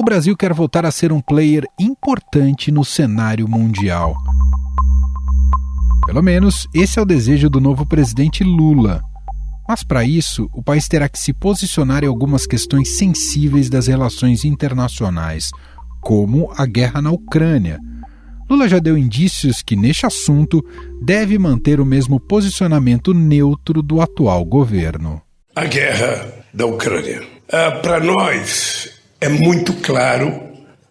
o Brasil quer voltar a ser um player importante no cenário mundial. Pelo menos, esse é o desejo do novo presidente Lula. Mas, para isso, o país terá que se posicionar em algumas questões sensíveis das relações internacionais, como a guerra na Ucrânia. Lula já deu indícios que, neste assunto, deve manter o mesmo posicionamento neutro do atual governo. A guerra da Ucrânia. Para nós, é muito claro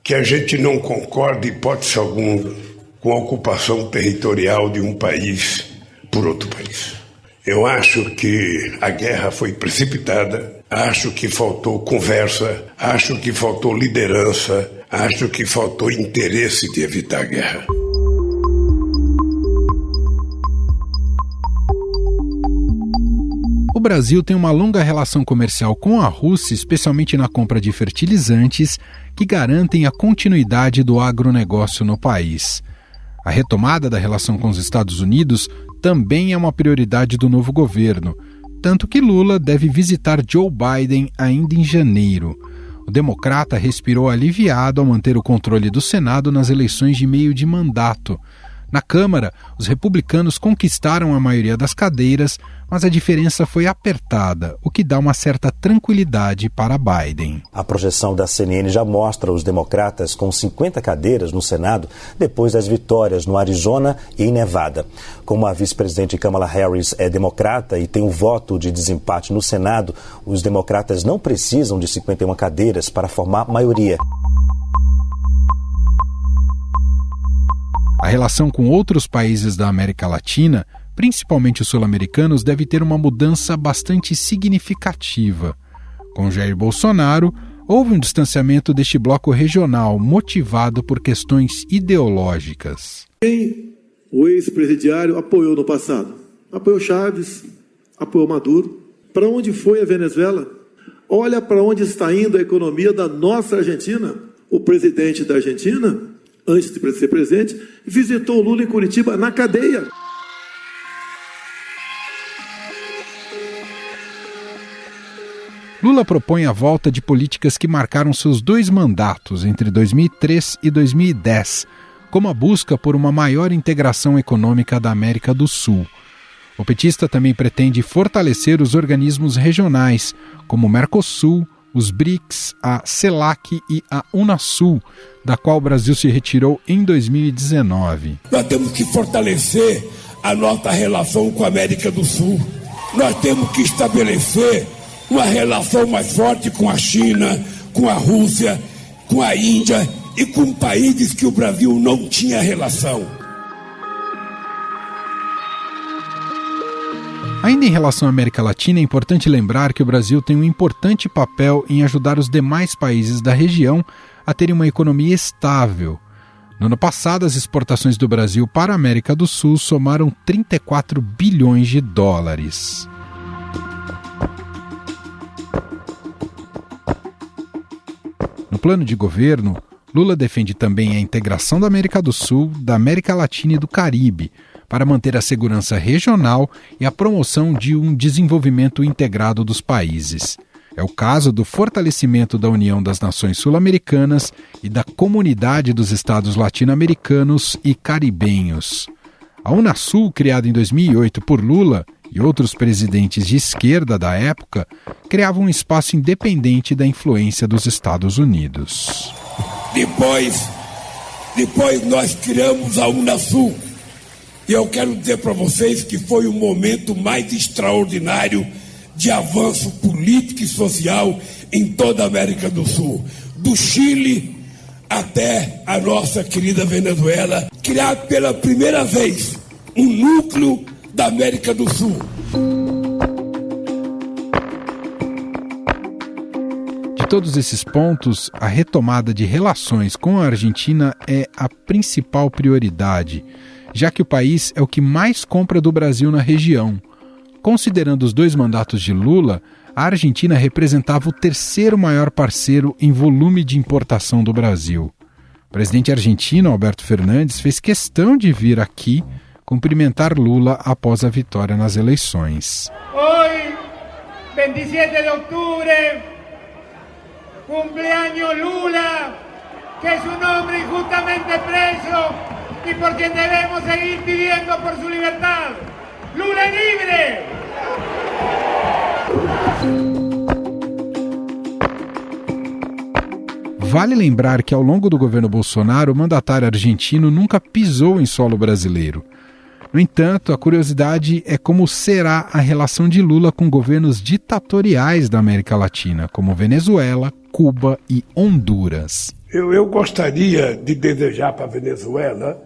que a gente não concorda, em hipótese alguma, com a ocupação territorial de um país por outro país. Eu acho que a guerra foi precipitada, acho que faltou conversa, acho que faltou liderança, acho que faltou interesse de evitar a guerra. O Brasil tem uma longa relação comercial com a Rússia, especialmente na compra de fertilizantes, que garantem a continuidade do agronegócio no país. A retomada da relação com os Estados Unidos também é uma prioridade do novo governo, tanto que Lula deve visitar Joe Biden ainda em janeiro. O democrata respirou aliviado ao manter o controle do Senado nas eleições de meio de mandato. Na Câmara, os republicanos conquistaram a maioria das cadeiras, mas a diferença foi apertada, o que dá uma certa tranquilidade para Biden. A projeção da CNN já mostra os democratas com 50 cadeiras no Senado depois das vitórias no Arizona e em Nevada. Como a vice-presidente Kamala Harris é democrata e tem um voto de desempate no Senado, os democratas não precisam de 51 cadeiras para formar maioria. A relação com outros países da América Latina, principalmente os sul-americanos, deve ter uma mudança bastante significativa. Com Jair Bolsonaro, houve um distanciamento deste bloco regional, motivado por questões ideológicas. Quem o ex-presidiário apoiou no passado? Apoiou Chávez, apoiou Maduro. Para onde foi a Venezuela? Olha para onde está indo a economia da nossa Argentina. O presidente da Argentina, antes de ser presidente, visitou o Lula em Curitiba na cadeia. Lula propõe a volta de políticas que marcaram seus 2 mandatos, entre 2003 e 2010, como a busca por uma maior integração econômica da América do Sul. O petista também pretende fortalecer os organismos regionais, como o Mercosul, os BRICS, a CELAC e a Unasul, da qual o Brasil se retirou em 2019. Nós temos que fortalecer a nossa relação com a América do Sul. Nós temos que estabelecer uma relação mais forte com a China, com a Rússia, com a Índia e com países que o Brasil não tinha relação. Ainda em relação à América Latina, é importante lembrar que o Brasil tem um importante papel em ajudar os demais países da região a terem uma economia estável. No ano passado, as exportações do Brasil para a América do Sul somaram 34 bilhões de dólares. No plano de governo, Lula defende também a integração da América do Sul, da América Latina e do Caribe, para manter a segurança regional e a promoção de um desenvolvimento integrado dos países. É o caso do fortalecimento da União das Nações Sul-Americanas e da Comunidade dos Estados Latino-Americanos e Caribenhos. A Unasul, criada em 2008 por Lula e outros presidentes de esquerda da época, criava um espaço independente da influência dos Estados Unidos. Depois nós criamos a Unasul. E eu quero dizer para vocês que foi o momento mais extraordinário de avanço político e social em toda a América do Sul. Do Chile até a nossa querida Venezuela, criar pela primeira vez um núcleo da América do Sul. De todos esses pontos, a retomada de relações com a Argentina é a principal prioridade, já que o país é o que mais compra do Brasil na região. Considerando os 2 mandatos de Lula, a Argentina representava o 3º maior parceiro em volume de importação do Brasil. O presidente argentino, Alberto Fernandes, fez questão de vir aqui cumprimentar Lula após a vitória nas eleições. Hoje, 27 de outubro, Cumpleaños Lula, que es un hombre injustamente preso y por quien debemos seguir pidiendo por su libertad. ¡Lula libre! Vale lembrar que ao longo do governo Bolsonaro, o mandatário argentino nunca pisou em solo brasileiro. No entanto, a curiosidade é como será a relação de Lula com governos ditatoriais da América Latina, como Venezuela, Cuba e Honduras. Eu gostaria de desejar para a Venezuela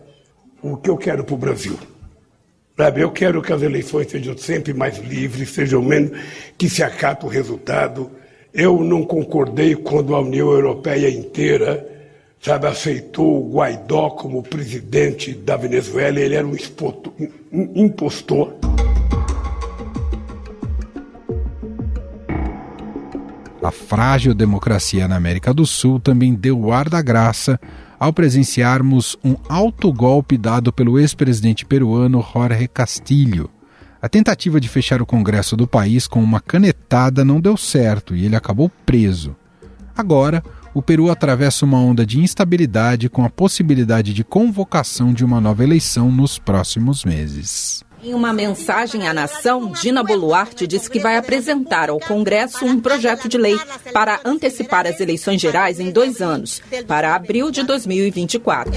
o que eu quero para o Brasil. Sabe, eu quero que as eleições sejam sempre mais livres, sejam menos, que se acate o resultado. Eu não concordei quando a União Europeia inteira, sabe, aceitou o Guaidó como presidente da Venezuela. Ele era um impostor. A frágil democracia na América do Sul também deu o ar da graça ao presenciarmos um autogolpe dado pelo ex-presidente peruano Jorge Castillo. A tentativa de fechar o Congresso do país com uma canetada não deu certo e ele acabou preso. Agora, o Peru atravessa uma onda de instabilidade com a possibilidade de convocação de uma nova eleição nos próximos meses. Em uma mensagem à nação, Dina Boluarte disse que vai apresentar ao Congresso um projeto de lei para antecipar as eleições gerais em 2 anos, para abril de 2024.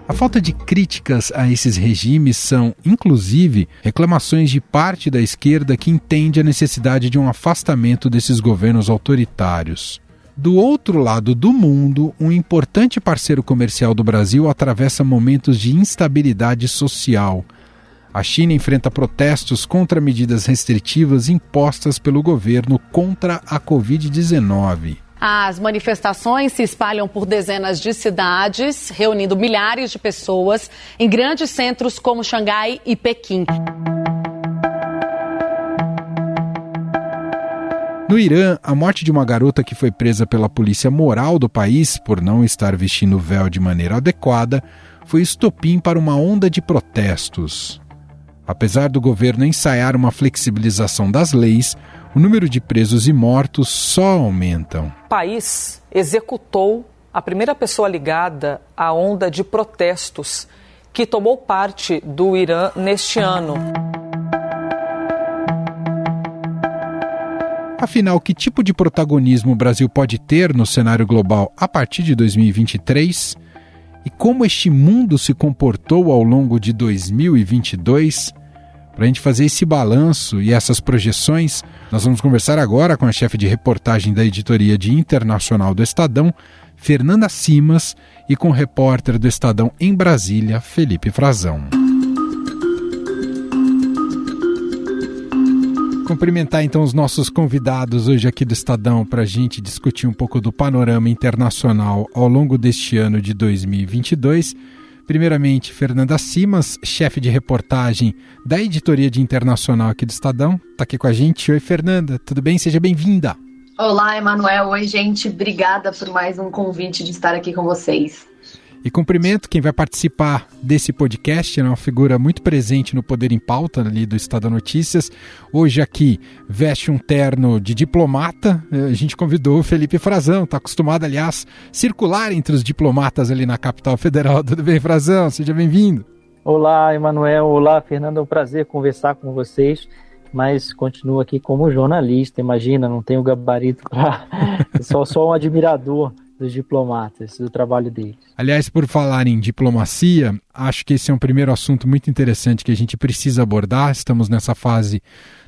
A falta de críticas a esses regimes são, inclusive, reclamações de parte da esquerda que entende a necessidade de um afastamento desses governos autoritários. Do outro lado do mundo, um importante parceiro comercial do Brasil atravessa momentos de instabilidade social. A China enfrenta protestos contra medidas restritivas impostas pelo governo contra a Covid-19. As manifestações se espalham por dezenas de cidades, reunindo milhares de pessoas em grandes centros como Xangai e Pequim. No Irã, a morte de uma garota que foi presa pela polícia moral do país por não estar vestindo o véu de maneira adequada foi estopim para uma onda de protestos. Apesar do governo ensaiar uma flexibilização das leis, o número de presos e mortos só aumentam. O país executou a primeira pessoa ligada à onda de protestos que tomou parte do Irã neste ano. Afinal, que tipo de protagonismo o Brasil pode ter no cenário global a partir de 2023? E como este mundo se comportou ao longo de 2022? Para a gente fazer esse balanço e essas projeções, nós vamos conversar agora com a chefe de reportagem da editoria de Internacional do Estadão, Fernanda Simas, e com o repórter do Estadão em Brasília, Felipe Frazão. Cumprimentar então os nossos convidados hoje aqui do Estadão para a gente discutir um pouco do panorama internacional ao longo deste ano de 2022. Primeiramente, Fernanda Simas, chefe de reportagem da editoria de Internacional aqui do Estadão, está aqui com a gente. Oi, Fernanda, tudo bem? Seja bem-vinda. Olá, Emanuel. Oi, gente. Obrigada por mais um convite de estar aqui com vocês. E cumprimento quem vai participar desse podcast, é uma figura muito presente no Poder em Pauta ali do Estadão Notícias. Hoje aqui veste um terno de diplomata, a gente convidou o Felipe Frazão, está acostumado, aliás, circular entre os diplomatas ali na capital federal. Tudo bem, Frazão? Seja bem-vindo. Olá, Emanuel. Olá, Fernanda. É um prazer conversar com vocês, mas continuo aqui como jornalista. Imagina, não tenho gabarito para... só um admirador dos diplomatas, do trabalho deles. Aliás, por falar em diplomacia, acho que esse é um primeiro assunto muito interessante que a gente precisa abordar. Estamos nessa fase,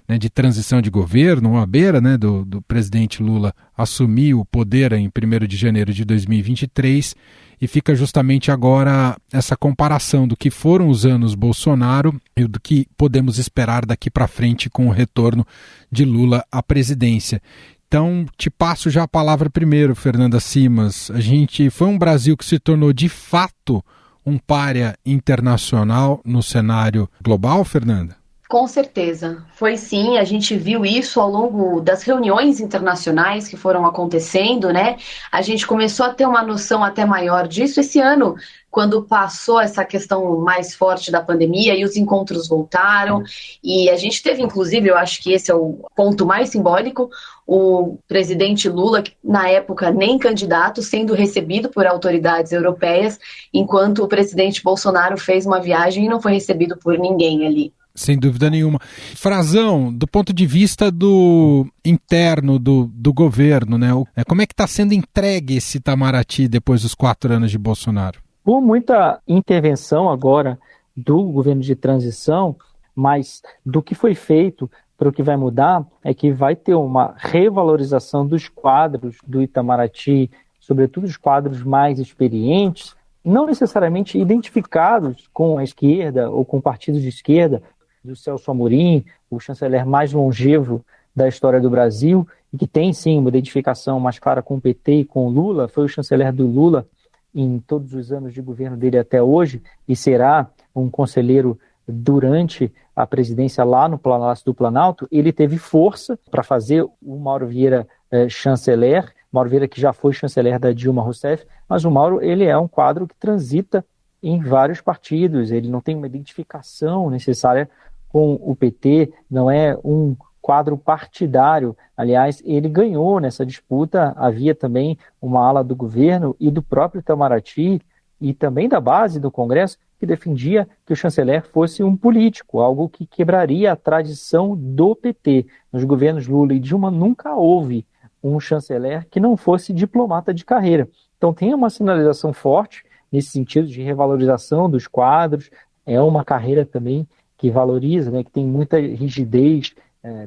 né, de transição de governo, à beira, né, do presidente Lula assumir o poder em 1º de janeiro de 2023, e fica justamente agora essa comparação do que foram os anos Bolsonaro e do que podemos esperar daqui para frente com o retorno de Lula à presidência. Então, te passo já a palavra primeiro, Fernanda Simas. A gente foi um Brasil que se tornou, de fato, um pária internacional no cenário global, Fernanda? Com certeza. Foi sim, a gente viu isso ao longo das reuniões internacionais que foram acontecendo, né? A gente começou a ter uma noção até maior disso. Esse ano quando passou essa questão mais forte da pandemia e os encontros voltaram, e a gente teve, inclusive, eu acho que esse é o ponto mais simbólico, o presidente Lula, na época nem candidato, sendo recebido por autoridades europeias, enquanto o presidente Bolsonaro fez uma viagem e não foi recebido por ninguém ali. Sem dúvida nenhuma. Frazão, do ponto de vista do interno do governo, né? Como é que está sendo entregue esse Itamaraty depois dos 4 anos de Bolsonaro? Por muita intervenção agora do governo de transição, mas do que foi feito para o que vai mudar é que vai ter uma revalorização dos quadros do Itamaraty, sobretudo os quadros mais experientes, não necessariamente identificados com a esquerda ou com partidos de esquerda, do Celso Amorim, o chanceler mais longevo da história do Brasil, e que tem sim uma identificação mais clara com o PT e com o Lula, foi o chanceler do Lula em todos os anos de governo dele até hoje, e será um conselheiro durante a presidência lá no Palácio do Planalto. Ele teve força para fazer o Mauro Vieira chanceler, Mauro Vieira que já foi chanceler da Dilma Rousseff, mas o Mauro ele é um quadro que transita em vários partidos, ele não tem uma identificação necessária com o PT, não é um quadro partidário. Aliás, ele ganhou nessa disputa, havia também uma ala do governo e do próprio Itamaraty e também da base do Congresso que defendia que o chanceler fosse um político, algo que quebraria a tradição do PT. Nos governos Lula e Dilma nunca houve um chanceler que não fosse diplomata de carreira. Então tem uma sinalização forte nesse sentido de revalorização dos quadros, é uma carreira também que valoriza, né, que tem muita rigidez,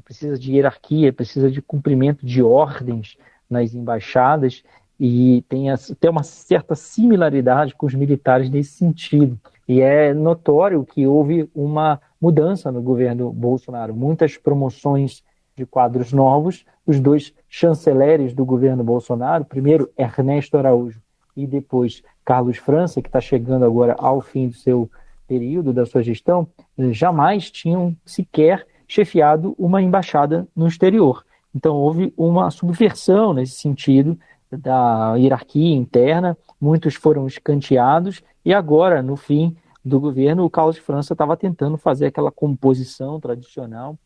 precisa de hierarquia, precisa de cumprimento de ordens nas embaixadas e tem uma certa similaridade com os militares nesse sentido. E é notório que houve uma mudança no governo Bolsonaro, muitas promoções de quadros novos, os 2 chanceleres do governo Bolsonaro, primeiro Ernesto Araújo e depois Carlos França, que está chegando agora ao fim do seu período da sua gestão, jamais tinham sequer chefiado uma embaixada no exterior. Então houve uma subversão nesse sentido da hierarquia interna, muitos foram escanteados e agora, no fim do governo, o Carlos França estava tentando fazer aquela composição tradicional,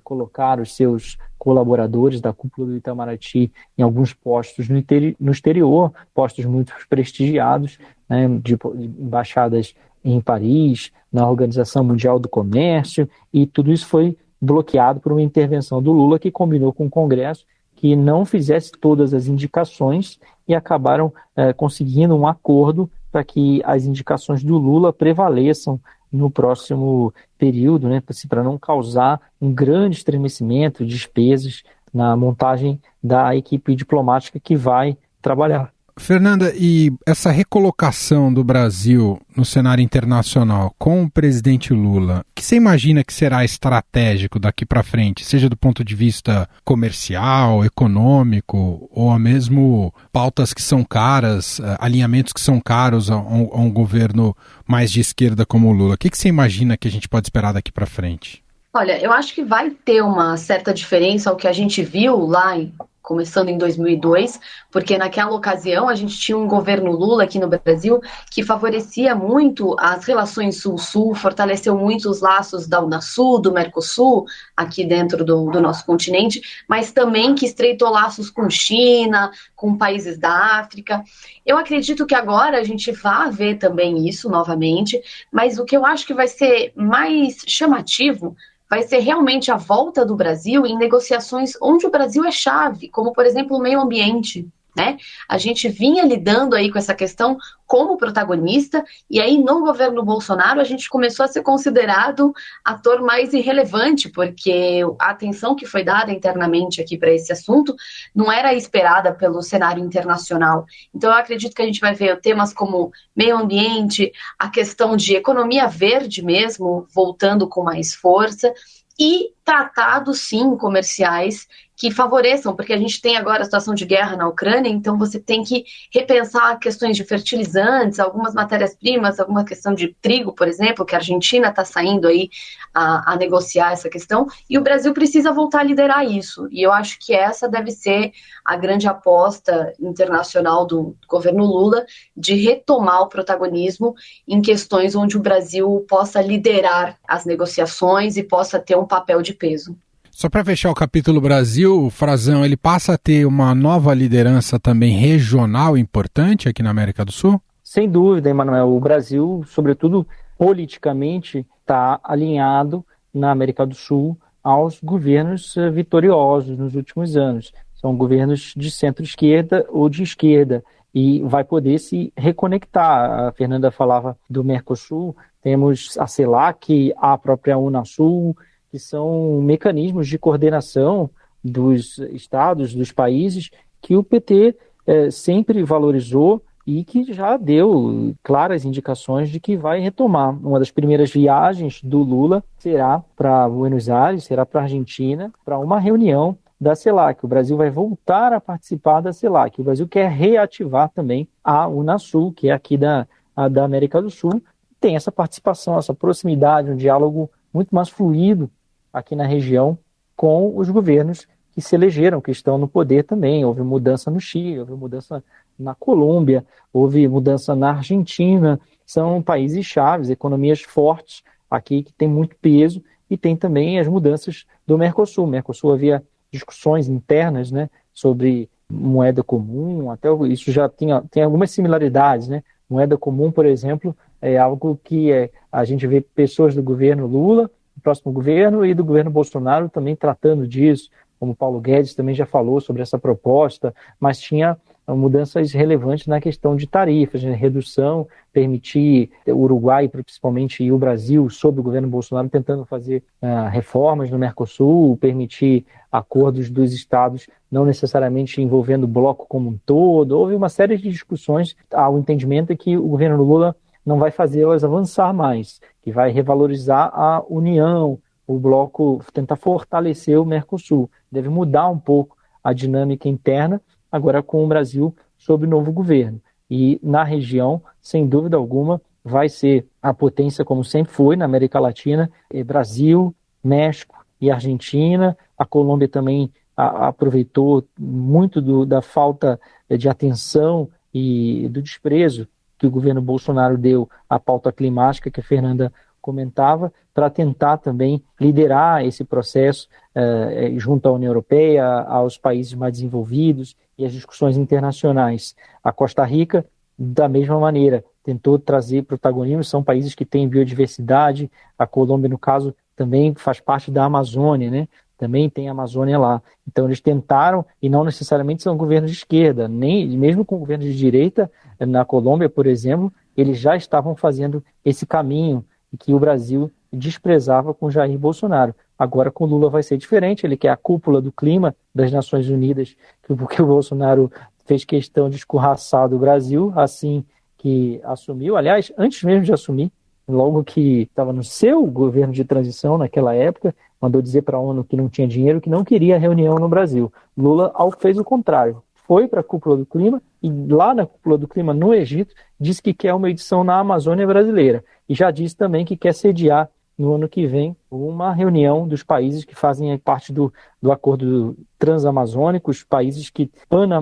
colocar os seus colaboradores da cúpula do Itamaraty em alguns postos no exterior, postos muito prestigiados, né, de embaixadas em Paris, na Organização Mundial do Comércio, e tudo isso foi bloqueado por uma intervenção do Lula que combinou com o Congresso que não fizesse todas as indicações e acabaram conseguindo um acordo para que as indicações do Lula prevaleçam no próximo período, né, para não causar um grande estremecimento, despesas na montagem da equipe diplomática que vai trabalhar. Fernanda, e essa recolocação do Brasil no cenário internacional com o presidente Lula, o que você imagina que será estratégico daqui para frente, seja do ponto de vista comercial, econômico, ou mesmo pautas que são caras, alinhamentos que são caros a um governo mais de esquerda como o Lula? O que você imagina que a gente pode esperar daqui para frente? Olha, eu acho que vai ter uma certa diferença ao que a gente viu lá começando em 2002, porque naquela ocasião a gente tinha um governo Lula aqui no Brasil que favorecia muito as relações Sul-Sul, fortaleceu muito os laços da Unasul, do Mercosul, aqui dentro do nosso continente, mas também que estreitou laços com China, com países da África. Eu acredito que agora a gente vai ver também isso novamente, mas o que eu acho que vai ser mais chamativo vai ser realmente a volta do Brasil em negociações onde o Brasil é chave, como, por exemplo, o meio ambiente, né? A gente vinha lidando aí com essa questão como protagonista, e aí no governo Bolsonaro a gente começou a ser considerado ator mais irrelevante, porque a atenção que foi dada internamente aqui para esse assunto não era esperada pelo cenário internacional. Então eu acredito que a gente vai ver temas como meio ambiente, a questão de economia verde mesmo, voltando com mais força, e tratados, sim, comerciais que favoreçam, porque a gente tem agora a situação de guerra na Ucrânia, então você tem que repensar questões de fertilizantes, algumas matérias-primas, alguma questão de trigo, por exemplo, que a Argentina está saindo aí a negociar essa questão, e o Brasil precisa voltar a liderar isso, e eu acho que essa deve ser a grande aposta internacional do governo Lula, de retomar o protagonismo em questões onde o Brasil possa liderar as negociações e possa ter um papel de peso. Só para fechar o capítulo Brasil, Frazão, ele passa a ter uma nova liderança também regional importante aqui na América do Sul? Sem dúvida, Emanuel. O Brasil, sobretudo politicamente, está alinhado na América do Sul aos governos vitoriosos nos últimos anos. São governos de centro-esquerda ou de esquerda e vai poder se reconectar. A Fernanda falava do Mercosul, temos a CELAC, a própria Unasul, que são mecanismos de coordenação dos estados, dos países, que o PT sempre valorizou e que já deu claras indicações de que vai retomar. Uma das primeiras viagens do Lula será para Buenos Aires, será para a Argentina, para uma reunião da CELAC. O Brasil vai voltar a participar da CELAC. O Brasil quer reativar também a Unasul, que é aqui da América do Sul. Tem essa participação, essa proximidade, um diálogo muito mais fluido aqui na região com os governos que se elegeram, que estão no poder também. Houve mudança no Chile, houve mudança na Colômbia, houve mudança na Argentina. São países chaves, economias fortes aqui que tem muito peso, e tem também as mudanças do Mercosul. O Mercosul havia discussões internas, né, sobre moeda comum, até isso já tem algumas similaridades, né? Moeda comum, por exemplo, é algo que a gente vê pessoas do governo Lula, do próximo governo, e do governo Bolsonaro também tratando disso, como Paulo Guedes também já falou sobre essa proposta, mas tinha mudanças relevantes na questão de tarifas, de redução, permitir o Uruguai, principalmente, e o Brasil, sob o governo Bolsonaro, tentando fazer reformas no Mercosul, permitir acordos dos estados, não necessariamente envolvendo o bloco como um todo. Houve uma série de discussões ao entendimento que o governo Lula não vai fazê-las avançar mais, que vai revalorizar a união, o bloco, tentar fortalecer o Mercosul. Deve mudar um pouco a dinâmica interna, agora com o Brasil sob novo governo. E na região, sem dúvida alguma, vai ser a potência, como sempre foi na América Latina, Brasil, México e Argentina. A Colômbia também aproveitou muito da falta de atenção e do desprezo que o governo Bolsonaro deu à pauta climática, que a Fernanda comentava, para tentar também liderar esse processo junto à União Europeia, aos países mais desenvolvidos e às discussões internacionais. A Costa Rica, da mesma maneira, tentou trazer protagonismo. São países que têm biodiversidade. A Colômbia, no caso, também faz parte da Amazônia, né? Também tem a Amazônia lá. Então eles tentaram, e não necessariamente são governos de esquerda, nem mesmo com governos de direita, na Colômbia, por exemplo, eles já estavam fazendo esse caminho que o Brasil desprezava com Jair Bolsonaro. Agora com Lula vai ser diferente, ele quer a cúpula do clima das Nações Unidas, porque o Bolsonaro fez questão de escorraçar do Brasil, assim que assumiu. Aliás, antes mesmo de assumir, logo que estava no seu governo de transição naquela época, mandou dizer para a ONU que não tinha dinheiro, que não queria reunião no Brasil. Lula fez o contrário, foi para a cúpula do clima, e lá na cúpula do clima no Egito, disse que quer uma edição na Amazônia brasileira. E já disse também que quer sediar no ano que vem uma reunião dos países que fazem parte do acordo transamazônico, os países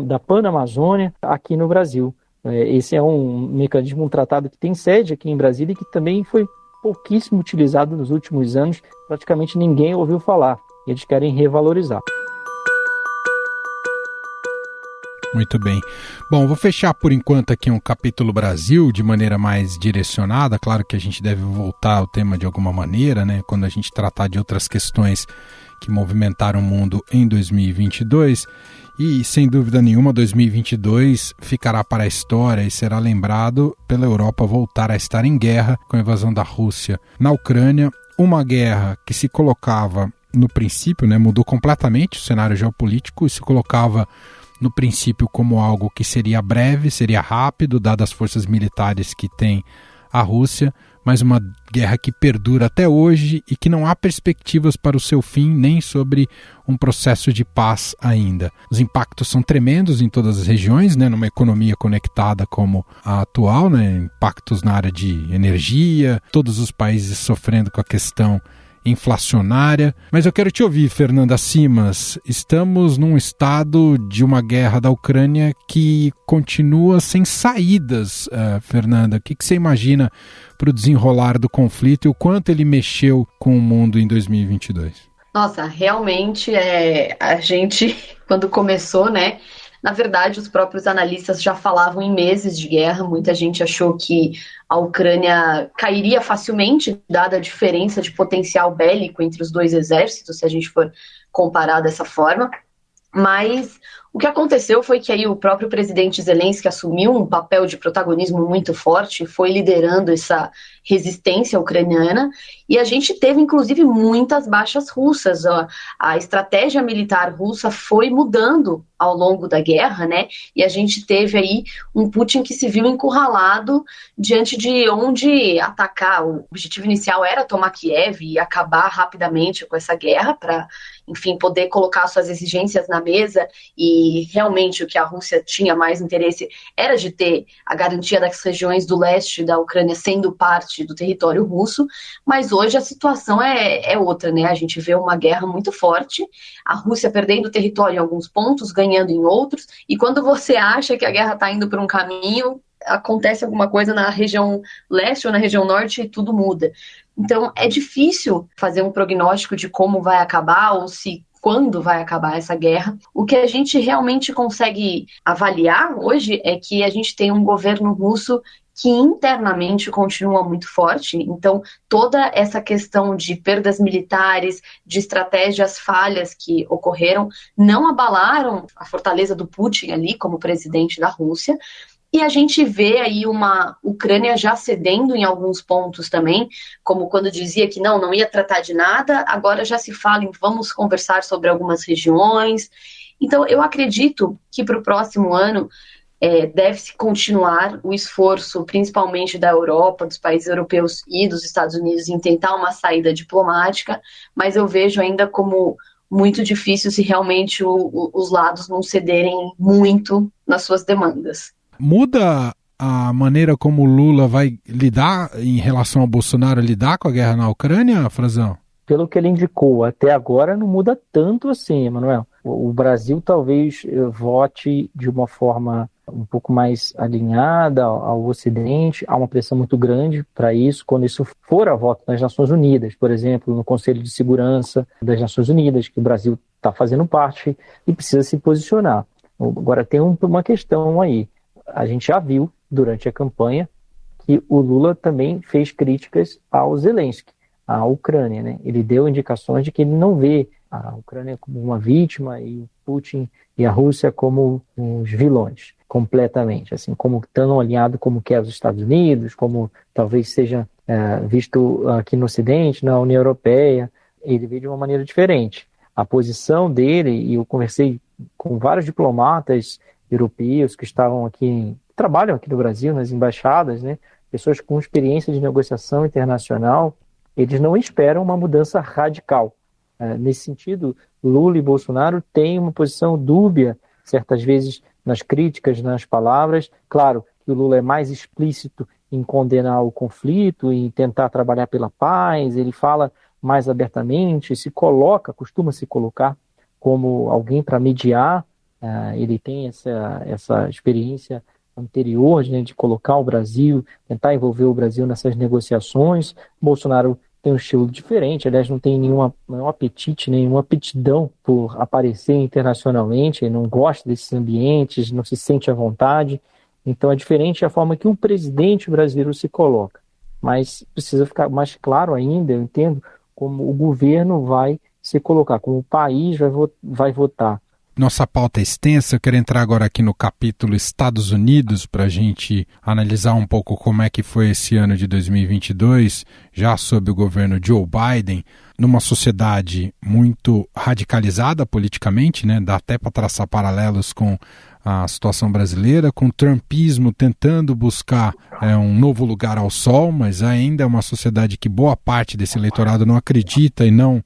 da Panamazônia aqui no Brasil. Esse é um mecanismo, um tratado que tem sede aqui em Brasília e que também foi pouquíssimo utilizado nos últimos anos, praticamente ninguém ouviu falar. E eles querem revalorizar. Muito bem. Bom, vou fechar por enquanto aqui um capítulo Brasil de maneira mais direcionada. Claro que a gente deve voltar ao tema de alguma maneira, né? Quando a gente tratar de outras questões que movimentaram o mundo em 2022. E, sem dúvida nenhuma, 2022 ficará para a história e será lembrado pela Europa voltar a estar em guerra com a invasão da Rússia na Ucrânia. Uma guerra que se colocava no princípio, né? Mudou completamente o cenário geopolítico e se colocava no princípio como algo que seria breve, seria rápido, dadas as forças militares que tem a Rússia, mas uma guerra que perdura até hoje e que não há perspectivas para o seu fim nem sobre um processo de paz ainda. Os impactos são tremendos em todas as regiões, né, numa economia conectada como a atual, né, impactos na área de energia, todos os países sofrendo com a questão inflacionária. Mas eu quero te ouvir, Fernanda Simas. Estamos num estado de uma guerra da Ucrânia que continua sem saídas, Fernanda. O que você imagina para o desenrolar do conflito e o quanto ele mexeu com o mundo em 2022? Nossa, realmente, a gente, quando começou, né? Na verdade, os próprios analistas já falavam em meses de guerra. Muita gente achou que a Ucrânia cairia facilmente, dada a diferença de potencial bélico entre os dois exércitos, se a gente for comparar dessa forma. Mas o que aconteceu foi que aí o próprio presidente Zelensky assumiu um papel de protagonismo muito forte, foi liderando essa resistência ucraniana, e a gente teve, inclusive, muitas baixas russas. A estratégia militar russa foi mudando ao longo da guerra, né? E a gente teve aí um Putin que se viu encurralado diante de onde atacar. O objetivo inicial era tomar Kiev e acabar rapidamente com essa guerra para, enfim, poder colocar suas exigências na mesa, e realmente o que a Rússia tinha mais interesse era de ter a garantia das regiões do leste da Ucrânia sendo parte do território russo, mas hoje a situação é outra, né? A gente vê uma guerra muito forte, a Rússia perdendo território em alguns pontos, ganhando em outros, e quando você acha que a guerra está indo por um caminho, acontece alguma coisa na região leste ou na região norte e tudo muda. Então é difícil fazer um prognóstico de como vai acabar ou quando vai acabar essa guerra. O que a gente realmente consegue avaliar hoje é que a gente tem um governo russo que internamente continua muito forte. Então, toda essa questão de perdas militares, de estratégias falhas que ocorreram, não abalaram a fortaleza do Putin ali como presidente da Rússia. E a gente vê aí uma Ucrânia já cedendo em alguns pontos também, como quando dizia que não ia tratar de nada, agora já se fala em vamos conversar sobre algumas regiões. Então, eu acredito que para o próximo ano deve-se continuar o esforço, principalmente da Europa, dos países europeus e dos Estados Unidos, em tentar uma saída diplomática, mas eu vejo ainda como muito difícil se realmente os lados não cederem muito nas suas demandas. Muda a maneira como o Lula vai lidar em relação ao Bolsonaro, lidar com a guerra na Ucrânia, Frazão? Pelo que ele indicou até agora, não muda tanto assim, Emanuel. O Brasil talvez vote de uma forma um pouco mais alinhada ao Ocidente. Há uma pressão muito grande para isso, quando isso for a voto nas Nações Unidas, por exemplo, no Conselho de Segurança das Nações Unidas, que o Brasil está fazendo parte e precisa se posicionar. Agora, tem uma questão aí. A gente já viu, durante a campanha, que o Lula também fez críticas ao Zelensky, à Ucrânia, né? Ele deu indicações de que ele não vê a Ucrânia como uma vítima e o Putin e a Rússia como os vilões, completamente, assim, como tão alinhado como quer os Estados Unidos, como talvez seja visto aqui no Ocidente, na União Europeia. Ele vê de uma maneira diferente. A posição dele, e eu conversei com vários diplomatas europeus que estavam aqui, trabalham aqui no Brasil, nas embaixadas, né? Pessoas com experiência de negociação internacional, eles não esperam uma mudança radical. Nesse sentido, Lula e Bolsonaro têm uma posição dúbia, certas vezes nas críticas, nas palavras. Claro que o Lula é mais explícito em condenar o conflito, em tentar trabalhar pela paz, ele fala mais abertamente, costuma se colocar como alguém para mediar. Ele tem essa experiência anterior, né, de colocar o Brasil, tentar envolver o Brasil nessas negociações. Bolsonaro tem um estilo diferente, aliás, não tem nenhum apetite, nenhuma aptidão por aparecer internacionalmente, ele não gosta desses ambientes, não se sente à vontade. Então é diferente a forma que um presidente brasileiro se coloca. Mas precisa ficar mais claro ainda, eu entendo, como o governo vai se colocar, como o país vai votar. Nossa pauta é extensa, eu quero entrar agora aqui no capítulo Estados Unidos para a gente analisar um pouco como é que foi esse ano de 2022, já sob o governo Joe Biden, numa sociedade muito radicalizada politicamente, né? Dá até para traçar paralelos com a situação brasileira, com o trumpismo tentando buscar um novo lugar ao sol, mas ainda é uma sociedade que boa parte desse eleitorado não acredita e não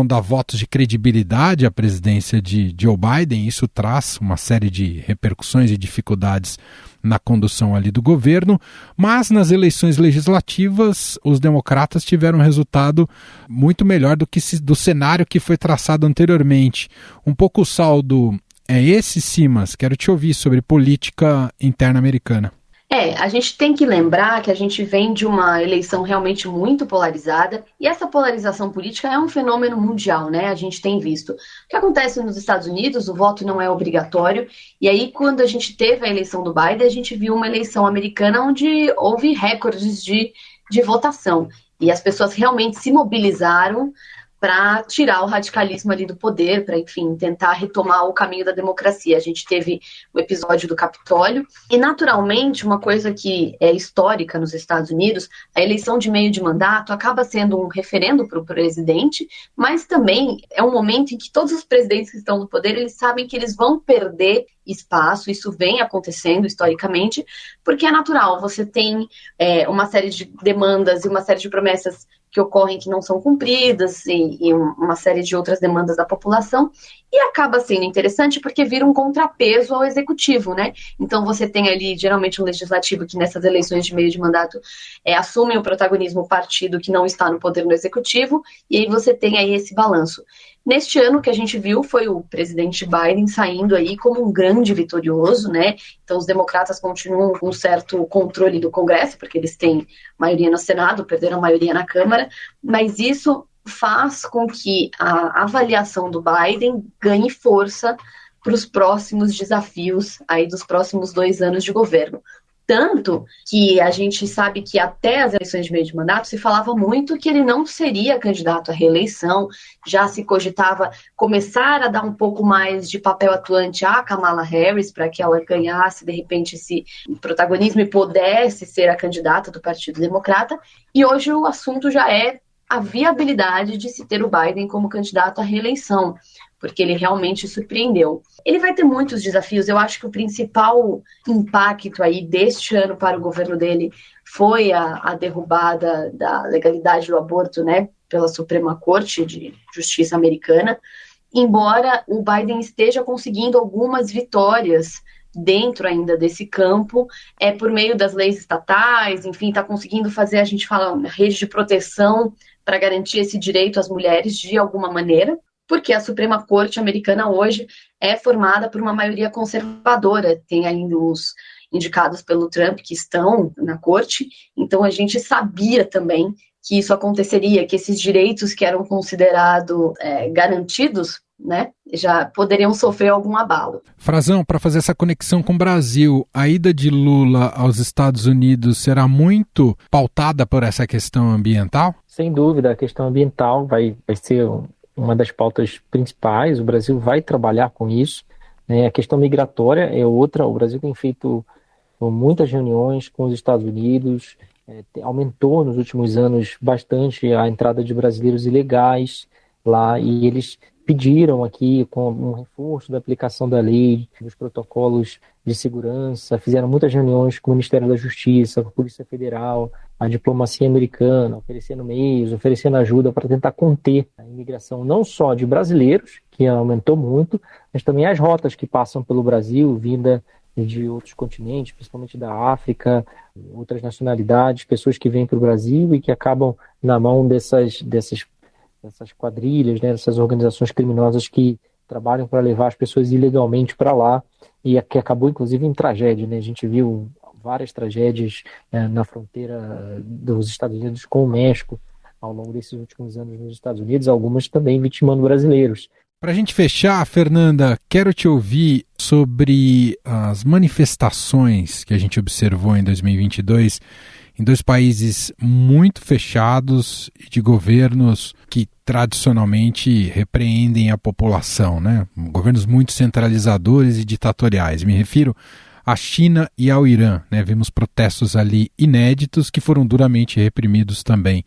dá votos de credibilidade à presidência de Joe Biden. Isso traz uma série de repercussões e dificuldades na condução ali do governo, mas nas eleições legislativas os democratas tiveram um resultado muito melhor do cenário que foi traçado anteriormente. Um pouco o saldo é esse, Simas. Quero te ouvir sobre política interna americana. A gente tem que lembrar que a gente vem de uma eleição realmente muito polarizada, e essa polarização política é um fenômeno mundial, né? A gente tem visto. O que acontece nos Estados Unidos, o voto não é obrigatório, e aí quando a gente teve a eleição do Biden, a gente viu uma eleição americana onde houve recordes de votação, e as pessoas realmente se mobilizaram para tirar o radicalismo ali do poder, para, enfim, tentar retomar o caminho da democracia. A gente teve o episódio do Capitólio, e naturalmente, uma coisa que é histórica nos Estados Unidos, a eleição de meio de mandato acaba sendo um referendo para o presidente, mas também é um momento em que todos os presidentes que estão no poder, eles sabem que eles vão perder espaço. Isso vem acontecendo historicamente, porque é natural, você tem uma série de demandas e uma série de promessas que ocorrem que não são cumpridas e uma série de outras demandas da população, e acaba sendo interessante porque vira um contrapeso ao executivo, né? Então você tem ali geralmente um legislativo que nessas eleições de meio de mandato assume o protagonismo o partido que não está no poder no executivo, e aí você tem aí esse balanço. Neste ano, o que a gente viu foi o presidente Biden saindo aí como um grande vitorioso, né? Então os democratas continuam com um certo controle do Congresso, porque eles têm maioria no Senado, perderam a maioria na Câmara, mas isso faz com que a avaliação do Biden ganhe força para os próximos desafios aí dos próximos 2 anos de governo. Tanto que a gente sabe que até as eleições de meio de mandato se falava muito que ele não seria candidato à reeleição, já se cogitava começar a dar um pouco mais de papel atuante à Kamala Harris para que ela ganhasse, de repente, esse protagonismo e pudesse ser a candidata do Partido Democrata, e hoje o assunto já é a viabilidade de se ter o Biden como candidato à reeleição, porque ele realmente surpreendeu. Ele vai ter muitos desafios. Eu acho que o principal impacto aí deste ano para o governo dele foi a derrubada da legalidade do aborto, né, pela Suprema Corte de Justiça americana, embora o Biden esteja conseguindo algumas vitórias dentro ainda desse campo, por meio das leis estatais, enfim, está conseguindo fazer, a gente fala, uma rede de proteção para garantir esse direito às mulheres de alguma maneira, porque a Suprema Corte americana hoje é formada por uma maioria conservadora, tem ainda os indicados pelo Trump que estão na corte, então a gente sabia também que isso aconteceria, que esses direitos que eram considerados garantidos, né, já poderiam sofrer algum abalo. Frazão, para fazer essa conexão com o Brasil, a ida de Lula aos Estados Unidos será muito pautada por essa questão ambiental? Sem dúvida, a questão ambiental vai ser uma das pautas principais. O Brasil vai trabalhar com isso, né? A questão migratória é outra. O Brasil tem feito muitas reuniões com os Estados Unidos, aumentou nos últimos anos bastante a entrada de brasileiros ilegais lá, e eles pediram aqui com um reforço da aplicação da lei, dos protocolos de segurança, fizeram muitas reuniões com o Ministério da Justiça, com a Polícia Federal, a diplomacia americana, oferecendo meios, oferecendo ajuda para tentar conter a imigração não só de brasileiros, que aumentou muito, mas também as rotas que passam pelo Brasil, vinda de outros continentes, principalmente da África, outras nacionalidades, pessoas que vêm para o Brasil e que acabam na mão dessas quadrilhas, né, dessas organizações criminosas que trabalham para levar as pessoas ilegalmente para lá, e que acabou inclusive em tragédia, né? A gente viu várias tragédias na fronteira dos Estados Unidos com o México ao longo desses últimos anos nos Estados Unidos, algumas também vitimando brasileiros. Para a gente fechar, Fernanda, quero te ouvir sobre as manifestações que a gente observou em 2022 em 2 países muito fechados e de governos que tradicionalmente repreendem a população, né? Governos muito centralizadores e ditatoriais. Me refiro à China e ao Irã, né? Vimos protestos ali inéditos que foram duramente reprimidos também.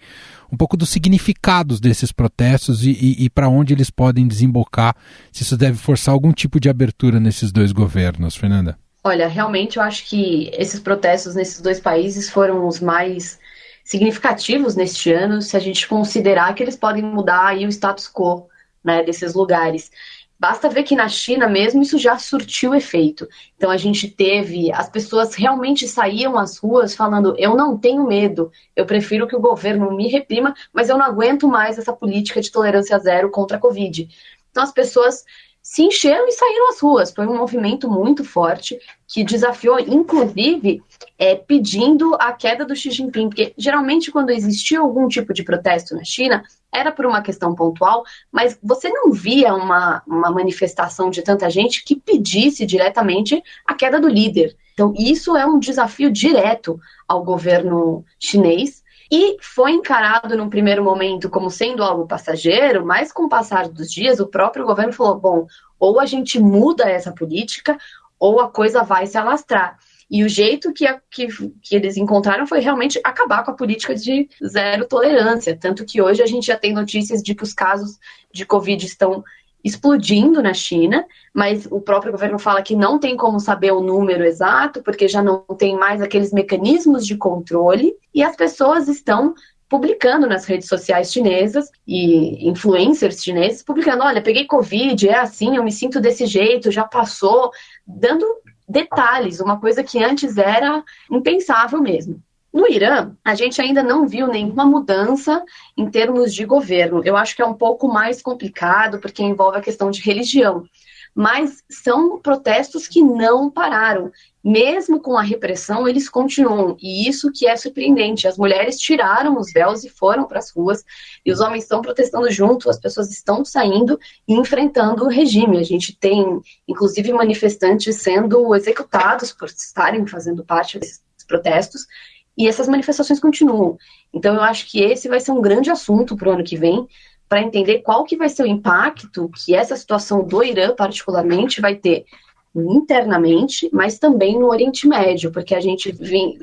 Um pouco dos significados desses protestos e para onde eles podem desembocar, se isso deve forçar algum tipo de abertura nesses dois governos, Fernanda. Olha, realmente eu acho que esses protestos nesses dois países foram os mais significativos neste ano, se a gente considerar que eles podem mudar aí o status quo, né, desses lugares. Basta ver que na China mesmo isso já surtiu efeito. Então a gente teve, as pessoas realmente saíam às ruas falando, eu não tenho medo, eu prefiro que o governo me reprima, mas eu não aguento mais essa política de tolerância zero contra a Covid. Então as pessoas se encheram e saíram às ruas. Foi um movimento muito forte que desafiou, inclusive, pedindo a queda do Xi Jinping, porque geralmente quando existia algum tipo de protesto na China, era por uma questão pontual, mas você não via uma manifestação de tanta gente que pedisse diretamente a queda do líder. Então isso é um desafio direto ao governo chinês, e foi encarado num primeiro momento como sendo algo passageiro, mas com o passar dos dias o próprio governo falou, bom, ou a gente muda essa política ou a coisa vai se alastrar. E o jeito que eles encontraram foi realmente acabar com a política de zero tolerância, tanto que hoje a gente já tem notícias de que os casos de Covid estão explodindo na China, mas o próprio governo fala que não tem como saber o número exato, porque já não tem mais aqueles mecanismos de controle, e as pessoas estão publicando nas redes sociais chinesas e influencers chineses, publicando, olha, peguei Covid, é assim, eu me sinto desse jeito, já passou, dando detalhes, uma coisa que antes era impensável mesmo. No Irã, a gente ainda não viu nenhuma mudança em termos de governo. Eu acho que é um pouco mais complicado, porque envolve a questão de religião. Mas são protestos que não pararam. Mesmo com a repressão, eles continuam. E isso que é surpreendente. As mulheres tiraram os véus e foram para as ruas. E os homens estão protestando junto. As pessoas estão saindo e enfrentando o regime. A gente tem, inclusive, manifestantes sendo executados por estarem fazendo parte desses protestos. E essas manifestações continuam. Então, eu acho que esse vai ser um grande assunto para o ano que vem, para entender qual que vai ser o impacto que essa situação do Irã, particularmente, vai ter internamente, mas também no Oriente Médio, porque a gente vem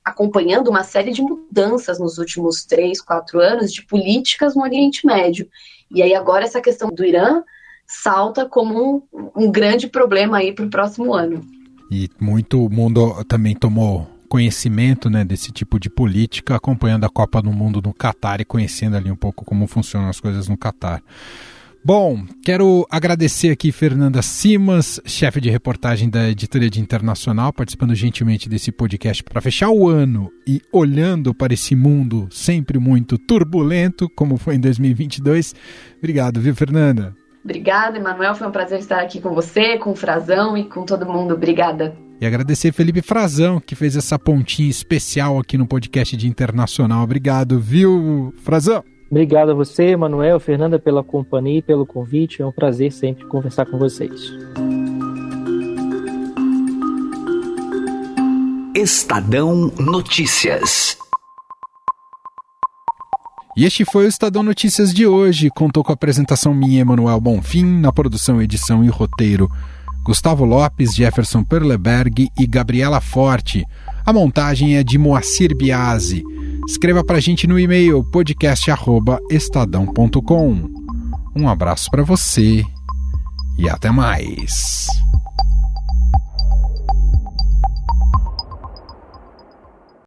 acompanhando uma série de mudanças nos últimos 3, 4 anos de políticas no Oriente Médio. E aí agora essa questão do Irã salta como um grande problema aí para o próximo ano. E muito mundo também tomou conhecimento, né, desse tipo de política, acompanhando a Copa do Mundo no Catar e conhecendo ali um pouco como funcionam as coisas no Catar. Bom, quero agradecer aqui Fernanda Simas, chefe de reportagem da Editoria de Internacional, participando gentilmente desse podcast para fechar o ano e olhando para esse mundo sempre muito turbulento, como foi em 2022. Obrigado, viu, Fernanda? Obrigada, Emanuel. Foi um prazer estar aqui com você, com o Frazão e com todo mundo. Obrigada. E agradecer Felipe Frazão, que fez essa pontinha especial aqui no podcast de Internacional. Obrigado, viu, Frazão? Obrigado a você, Emanuel, Fernanda, pela companhia e pelo convite. É um prazer sempre conversar com vocês. Estadão Notícias. E este foi o Estadão Notícias de hoje. Contou com a apresentação minha, Emanuel Bonfim, na produção, edição e roteiro Gustavo Lopes, Jefferson Perleberg e Gabriela Forte. A montagem é de Moacir Biasi. Escreva pra gente no e-mail podcast@estadão.com. Um abraço para você e até mais.